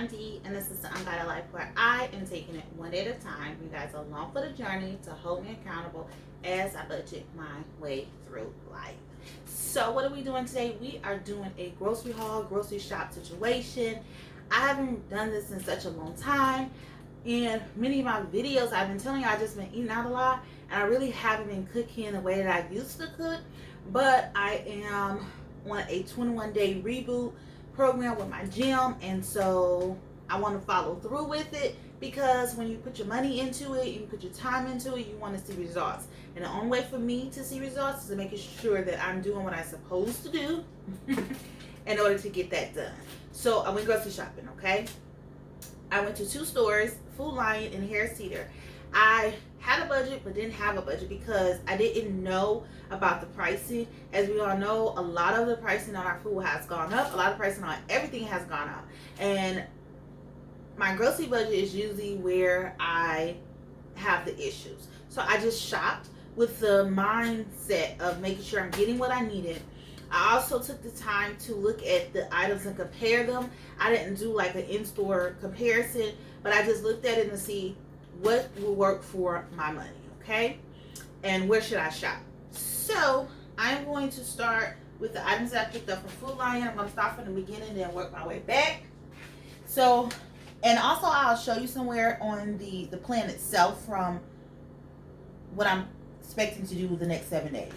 I'm Dee, and this is the Untitled Life, where I am taking it one day at a time. You guys are along for the journey to hold me accountable as I budget my way through life. So what are we doing today? We are doing a grocery haul, grocery shop situation. I haven't done this in such a long time. In many of my videos, I've been telling you I've just been eating out a lot, and I really haven't been cooking the way that I used to cook. But I am on a 21-day reboot program with my gym, and so I want to follow through with it, because when you put your money into it, you put your time into it, you want to see results. And the only way for me to see results is to making sure that I'm doing what I'm supposed to do in order to get that done. So I went grocery shopping, okay? I went to 2 stores, Food Lion and Harris Teeter. I had a budget but didn't have a budget because I didn't know about the pricing. As we all know, a lot of the pricing on our food has gone up. A lot of pricing on everything has gone up. And my grocery budget is usually where I have the issues. So I just shopped with the mindset of making sure I'm getting what I needed. I also took the time to look at the items and compare them. I didn't do like an in-store comparison, but I just looked at it and see what will work for my money, okay? And where should I shop? So I'm going to start with the items that I picked up from Food Lion. I'm going to start from the beginning and then work my way back. So, and also I'll show you somewhere on the plan itself from what I'm expecting to do the next 7 days.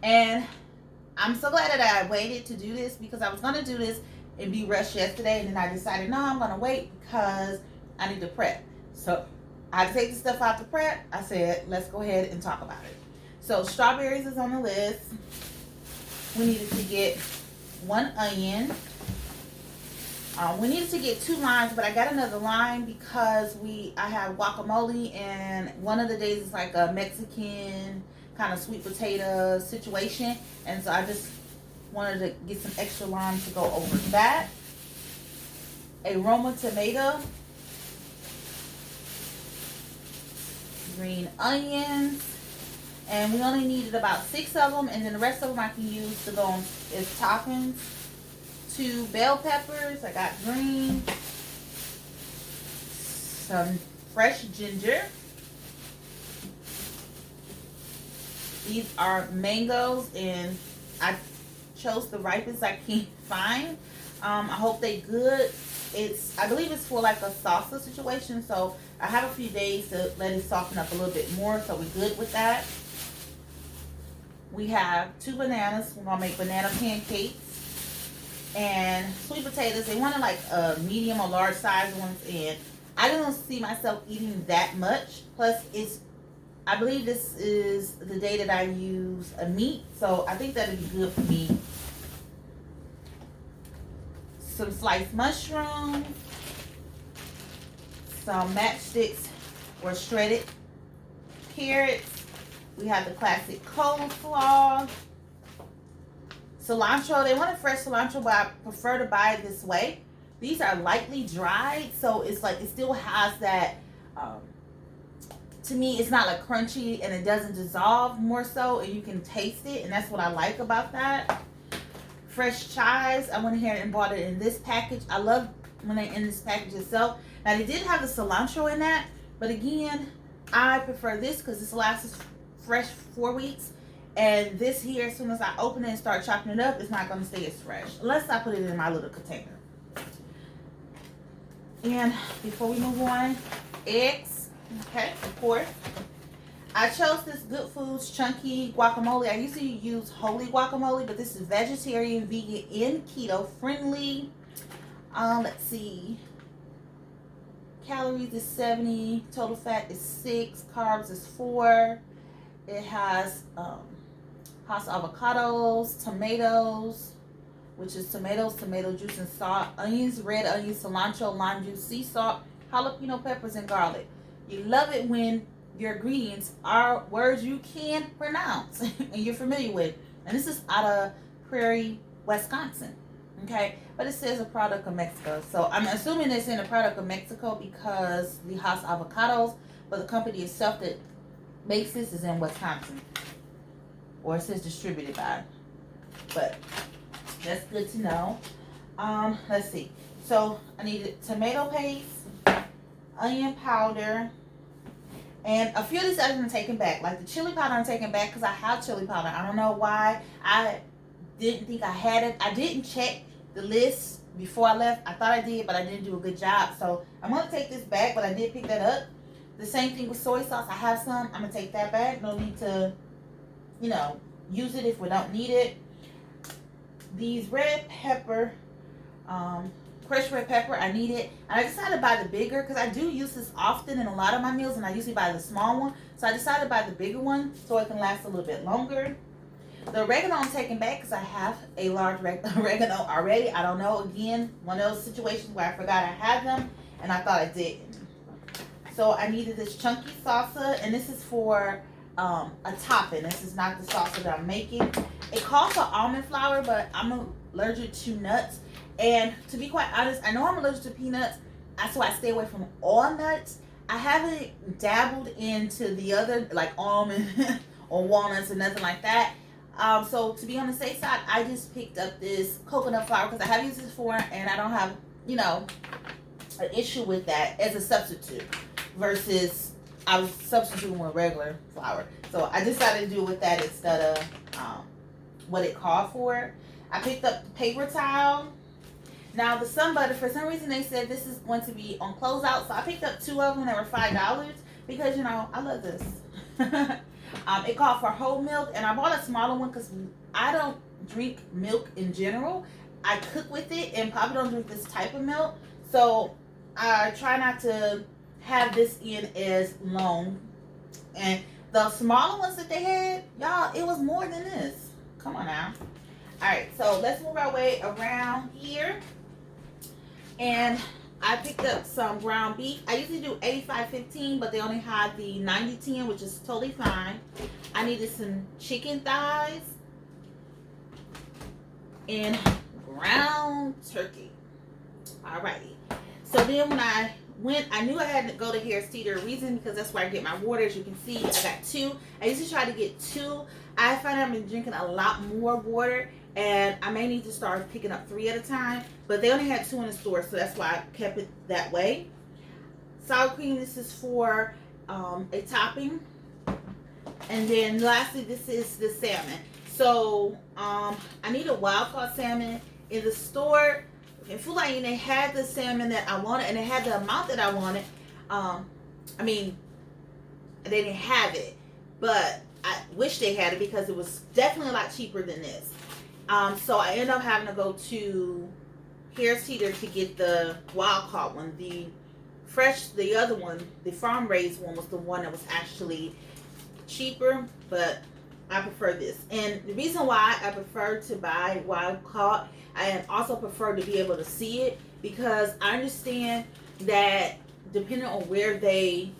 And I'm so glad that I waited to do this, because I was going to do this and be rushed yesterday, and then I decided, no, I'm going to wait because I need to prep. So I take the stuff out to prep. I said, let's go ahead and talk about it. So strawberries is on the list. We needed to get 1 onion. We needed to get 2 limes, but I got another lime because I have guacamole, and one of the days is like a Mexican kind of sweet potato situation, and so I just wanted to get some extra lime to go over that. A Roma tomato, green onions, and we only needed about 6 of them, and then the rest of them I can use to go on as toppings. 2 bell peppers, I got green, some fresh ginger. These are mangoes, and I chose the ripest I can find. I hope they good. I believe it's for like a salsa situation, so I have a few days to let it soften up a little bit more, so we're good with that. We have 2 bananas. We're gonna make banana pancakes. And sweet potatoes, they wanted like a medium or large size ones, and I don't see myself eating that much. Plus, I believe this is the day that I use a meat, so I think that'd be good for me. Some sliced mushrooms, some matchsticks or shredded carrots. We have the classic coleslaw. Cilantro, they wanted fresh cilantro, but I prefer to buy it this way. These are lightly dried, so it's like it still has that, to me, it's not like crunchy, and it doesn't dissolve more so, and you can taste it, and that's what I like about that. Fresh chives, I went ahead and bought it in this package. I love when they're in this package itself. Now, they did have the cilantro in that, but again, I prefer this because this lasts fresh 4 weeks. And this here, as soon as I open it and start chopping it up, it's not going to stay as fresh, unless I put it in my little container. And before we move on, eggs, okay, of course. I chose this Good Foods Chunky Guacamole. I usually use holy guacamole, but this is vegetarian, vegan, and keto friendly. Let's see. Calories is 70, total fat is 6, carbs is 4. It has avocados, tomatoes, which is tomatoes, tomato juice, and salt, onions, red onions, cilantro, lime juice, sea salt, jalapeno peppers, and garlic. You love it when your ingredients are words you can pronounce and you're familiar with. And this is out of Prairie, Wisconsin. Okay, but it says a product of Mexico, so I'm assuming it's in a product of Mexico because the house avocados, but the company itself that makes this is in Wisconsin, or it says distributed by, but that's good to know. Let's see. So I needed tomato paste, onion powder, and a few of these items I'm taking back. Like the chili powder I'm taking back because I have chili powder. I don't know why. I didn't think I had it. I didn't check the list before I left. I thought I did, but I didn't do a good job. So I'm going to take this back, but I did pick that up. The same thing with soy sauce. I have some. I'm going to take that back. No need to, use it if we don't need it. These red pepper, crushed red pepper, I need it. And I decided to buy the bigger because I do use this often in a lot of my meals, and I usually buy the small one. So I decided to buy the bigger one so it can last a little bit longer. The oregano I'm taking back because I have a large oregano already. I don't know, again, one of those situations where I forgot I had them and I thought I didn't. So I needed this chunky salsa, and this is for a topping. This is not the salsa that I'm making. It calls for almond flour, but I'm allergic to nuts. And to be quite honest, I know I'm allergic to peanuts, so I stay away from all nuts. I haven't dabbled into the other, like almond or walnuts or nothing like that. So to be on the safe side, I just picked up this coconut flour because I have used this before, and I don't have, an issue with that as a substitute versus I was substituting with regular flour. So I decided to do it with that instead of what it called for. I picked up the paper towel. Now the sun butter, for some reason they said this is going to be on closeout, so I picked up 2 of them that were $5 because I love this. It called for whole milk, and I bought a smaller one because I don't drink milk in general. I cook with it and probably don't drink this type of milk, so I try not to have this in as long. And the smaller ones that they had, y'all, it was more than this. Come on now. Alright, so let's move our way around here. And I picked up some ground beef. I usually do 85-15, but they only had the 90-10, which is totally fine. I needed some chicken thighs and ground turkey. Alrighty. So then when I went, I knew I had to go to Harris Teeter reason because that's where I get my water. As you can see, I got 2. I usually try to get 2. I find I've been drinking a lot more water, and I may need to start picking up 3 at a time, but they only had 2 in the store, so that's why I kept it that way. Sour cream, this is for a topping. And then lastly, this is the salmon. So I need a wild caught salmon. In the store, in Food Lion, they had the salmon that I wanted, and they had the amount that I wanted. They didn't have it, but I wish they had it because it was definitely a lot cheaper than this. So I ended up having to go to Harris Teeter to get the wild caught one. The other one, the farm raised one, was the one that was actually cheaper, but I prefer this. And the reason why I prefer to buy wild caught, I also prefer to be able to see it, because I understand that depending on where they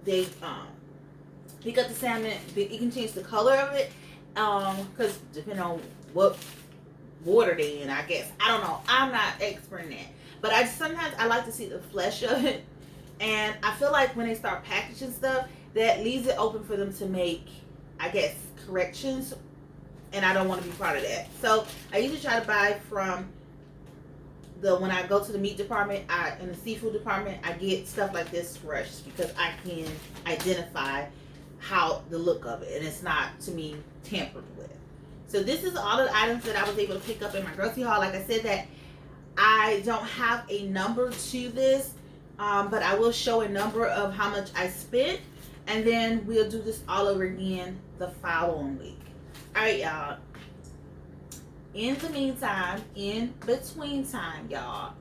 pick up the salmon, it can change the color of it, because depending on what water they in, I guess. I don't know. I'm not expert in that. But sometimes I like to see the flesh of it. And I feel like when they start packaging stuff, that leaves it open for them to make, I guess, corrections. And I don't want to be part of that. So I usually try to buy from when I go to the meat department, in the seafood department, I get stuff like this fresh because I can identify how the look of it, and it's not, to me, tampered with. So this is all the items that I was able to pick up in my grocery haul. Like I said, that I don't have a number to this, but I will show a number of how much I spent, and then we'll do this all over again the following week. All right, y'all. In the meantime, in between time, y'all,